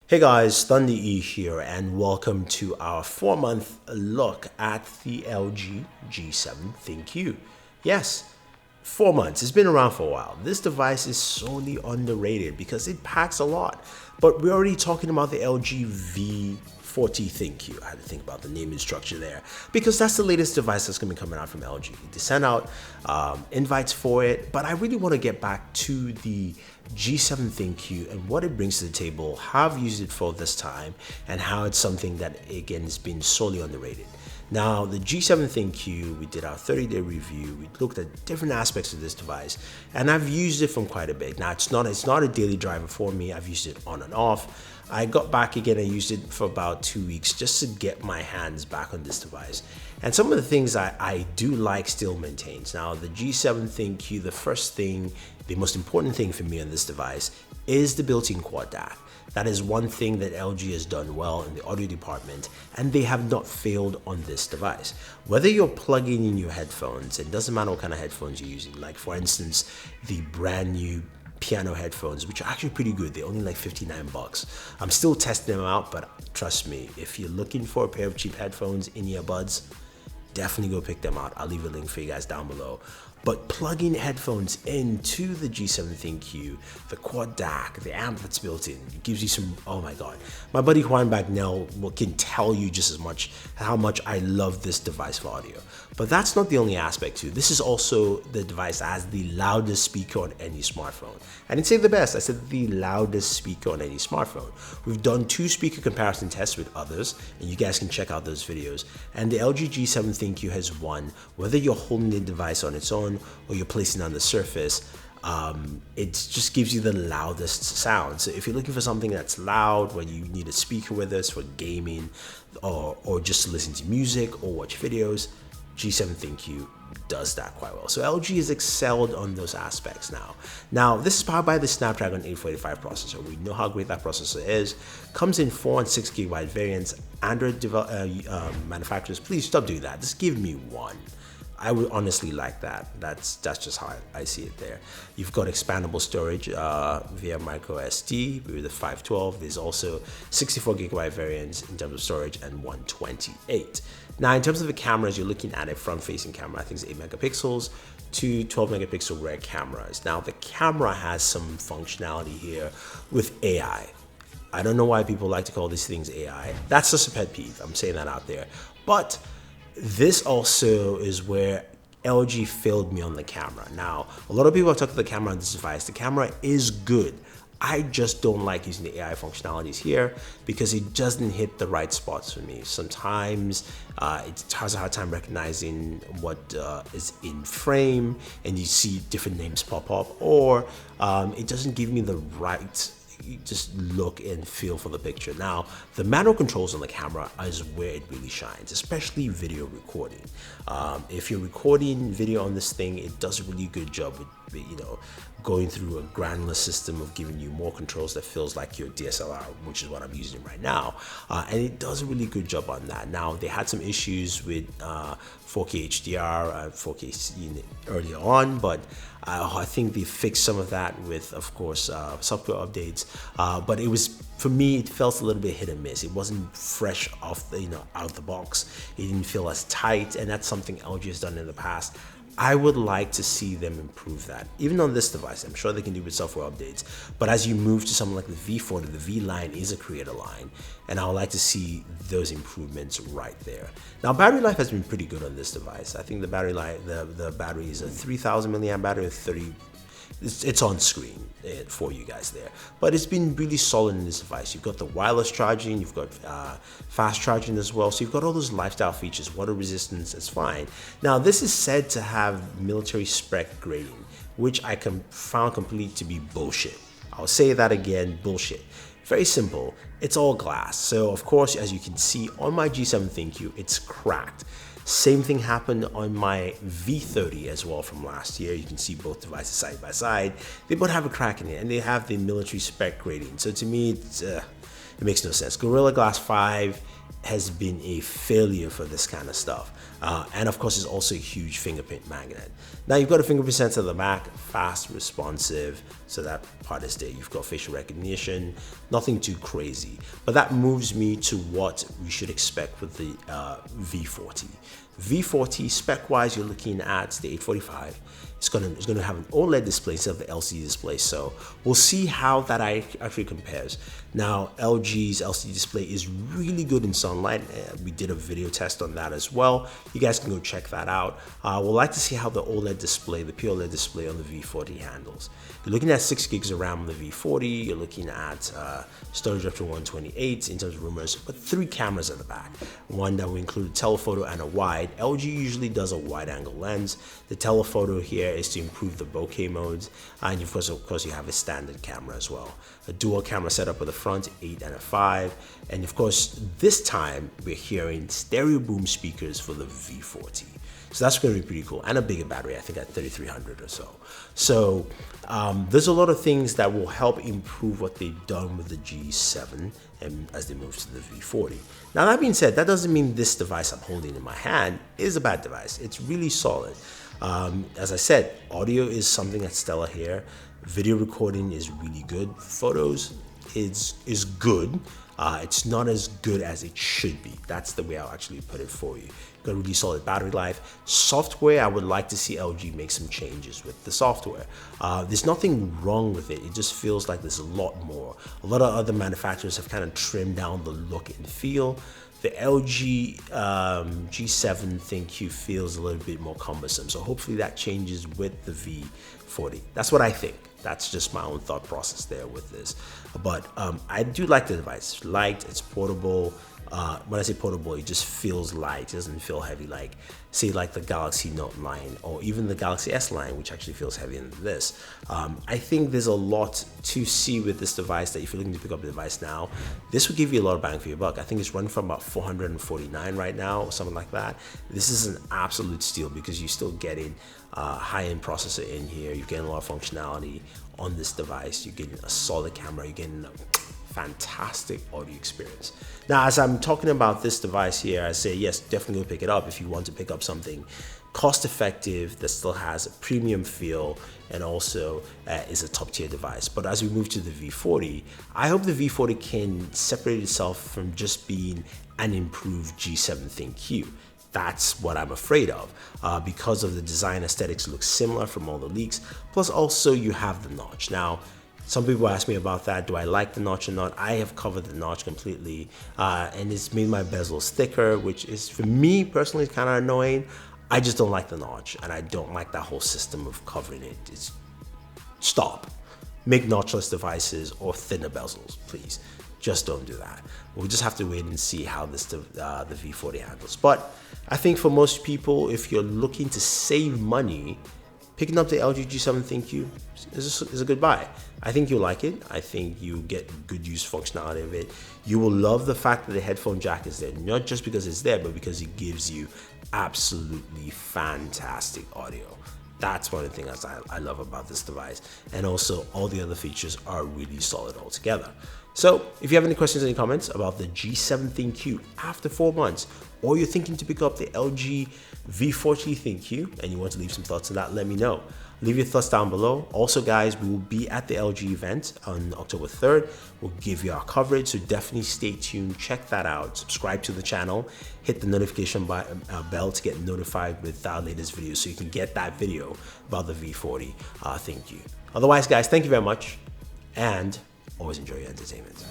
Hey guys, Thunder E here, and welcome to our 4-month look at the LG G7 ThinQ. Yes, 4 months. It's been around for a while. This device is sorely underrated because it packs a lot. But we're already talking about the LG V40 ThinQ. I had to think about the naming structure there because that's the latest device that's going to be coming out from LG. They sent out invites for it, but I really want to get back to the G7 ThinQ and what it brings to the table, how I've used it for this time, and how it's something that, again, has been sorely underrated. Now, the G7 ThinQ, we did our 30-day review. We looked at different aspects of this device, and I've used it from quite a bit. Now, it's not a daily driver for me. I've used it on and off. I got back again. I used it for about 2 weeks just to get my hands back on this device. And some of the things I do like still maintains. Now, the G7 ThinQ, the most important thing for me on this device is the built-in quad DAC. That is one thing that LG has done well in the audio department, and they have not failed on this device. Whether you're plugging in your headphones, it doesn't matter what kind of headphones you're using. Like, for instance, the brand new piano headphones, which are actually pretty good. They're only like $59. I'm still testing them out, but trust me, if you're looking for a pair of cheap headphones in earbuds, definitely go pick them out. I'll leave a link for you guys down below. But plugging headphones into the G7 ThinQ, the quad DAC, the amp that's built in, it gives you some, oh my God. My buddy Juan Bagnell can tell you just as much how much I love this device for audio. But that's not the only aspect too. This is also the device that has the loudest speaker on any smartphone. I didn't say the best, I said the loudest speaker on any smartphone. We've done 2 speaker comparison tests with others, and you guys can check out those videos. And the LG G7 ThinQ has won, whether you're holding the device on its own or you're placing it on the surface. It just gives you the loudest sound. So if you're looking for something that's loud, when you need a speaker with us for gaming or just to listen to music or watch videos, G7 ThinQ does that quite well. So LG has excelled on those aspects now. Now, this is powered by the Snapdragon 845 processor. We know how great that processor is. Comes in 4 and 6 GB variants. Android manufacturers, please stop doing that. Just give me one. I would honestly like that. That's just how I see it there. You've got expandable storage via micro SD with the 512. There's also 64 GB variants in terms of storage and 128. Now, in terms of the cameras, you're looking at a front-facing camera. I think it's 8 megapixels to 12 megapixel rear cameras. Now, the camera has some functionality here with AI. I don't know why people like to call these things AI. That's just a pet peeve. I'm saying that out there. But this also is where LG failed me on the camera. Now, a lot of people have talked to the camera on this device. The camera is good. I just don't like using the AI functionalities here because it doesn't hit the right spots for me. Sometimes it has a hard time recognizing what is in frame, and you see different names pop up, or it doesn't give me the right just look and feel for the picture. Now, the manual controls on the camera is where it really shines, especially video recording. If you're recording video on this thing, it does a really good job with, going through a granular system of giving you more controls that feels like your DSLR, which is what I'm using right now. And it does a really good job on that. Now, they had some issues with 4K HDR, 4K earlier on, but I think they fixed some of that with, of course, software updates. But it was, for me, it felt a little bit hit and miss. It wasn't fresh off the, out of the box. It didn't feel as tight, and that's something LG has done in the past. I would like to see them improve that. Even on this device, I'm sure they can do with software updates. But as you move to something like the V40, the V line is a creator line, and I would like to see those improvements right there. Now, battery life has been pretty good on this device. I think the battery life, the battery is a 3,000 milliamp battery with 30. It's on screen for you guys there, but it's been really solid in this device. You've got the wireless charging, you've got fast charging as well, so you've got all those lifestyle features. Water resistance is fine. Now, this is said to have military spec grading, which I found complete to be bullshit. I'll say that again, bullshit. Very simple. It's all glass. So of course, as you can see on my G7 ThinQ, it's cracked. Same thing happened on my V30 as well from last year. You can see both devices side by side. They both have a crack in it, and they have the military spec grading. So to me, it makes no sense. Gorilla Glass 5 has been a failure for this kind of stuff. And of course, it's also a huge fingerprint magnet. Now you've got a fingerprint sensor at the back, fast, responsive, so that part is there. You've got facial recognition, nothing too crazy. But that moves me to what we should expect with the V40. V40 spec-wise, you're looking at the 845. It's gonna have an OLED display instead of the LCD display. So we'll see how that actually compares. Now, LG's LCD display is really good in sunlight. We did a video test on that as well. You guys can go check that out. We'll like to see how the OLED display, the pure OLED display on the V40 handles. You're looking at 6 gigs of RAM on the V40. You're looking at storage up to 128 in terms of rumors, but 3 cameras at the back. One that will include a telephoto and a wide. LG usually does a wide angle lens. The telephoto here is to improve the bokeh modes, and of course you have a standard camera as well. A dual camera setup with a front 8 and a 5, and of course this time we're hearing stereo boom speakers for the V40. So that's going to be pretty cool, and a bigger battery, I think at 3300 or so. So there's a lot of things that will help improve what they've done with the G7 and as they move to the V40. Now that being said, that doesn't mean this device I'm holding in my hand is a bad device. It's really solid. As I said, audio is something that's stellar here. Video recording is really good. Photos is good. It's not as good as it should be. That's the way I'll actually put it for you. Got really solid battery life. Software, I would like to see LG make some changes with the software. There's nothing wrong with it. It just feels like there's a lot more. A lot of other manufacturers have kind of trimmed down the look and feel. The LG G7 ThinQ feels a little bit more cumbersome. So hopefully that changes with the V40. That's what I think. That's just my own thought process there with this. But I do like the device. It's light, it's portable. When I say portable, it just feels light. It doesn't feel heavy like, say, like the Galaxy Note 9 or even the Galaxy S line, which actually feels heavier than this. I think there's a lot to see with this device that if you're looking to pick up the device now, this will give you a lot of bang for your buck. I think it's running from about $449 right now or something like that. This is an absolute steal because you're still getting high-end processor in here. You're getting a lot of functionality on this device. You're getting a solid camera. You're getting a fantastic audio experience. Now, as I'm talking about this device here, I say, yes, definitely go pick it up if you want to pick up something cost-effective that still has a premium feel and also is a top-tier device. But as we move to the V40, I hope the V40 can separate itself from just being an improved G7 ThinQ. That's what I'm afraid of because of the design aesthetics look similar from all the leaks. Plus also you have the notch. Now, some people ask me about that. Do I like the notch or not? I have covered the notch completely and it's made my bezels thicker, which is for me personally kind of annoying. I just don't like the notch and I don't like that whole system of covering it. Stop. Make notchless devices or thinner bezels, please. Just don't do that. We'll just have to wait and see how the V40 handles. But I think for most people, if you're looking to save money, picking up the LG G7 ThinQ is a good buy. I think you'll like it. I think you get good use functionality of it. You will love the fact that the headphone jack is there, not just because it's there, but because it gives you absolutely fantastic audio. That's one of the things I love about this device. And also all the other features are really solid altogether. So if you have any questions or any comments about the G7 ThinQ after 4 months, or you're thinking to pick up the LG V40 ThinQ and you want to leave some thoughts on that, let me know. Leave your thoughts down below. Also, guys, we will be at the LG event on October 3rd. We'll give you our coverage, so definitely stay tuned. Check that out. Subscribe to the channel. Hit the notification bell to get notified with our latest videos so you can get that video about the V40 ThinQ. Otherwise, guys, thank you very much, and always enjoy your entertainment.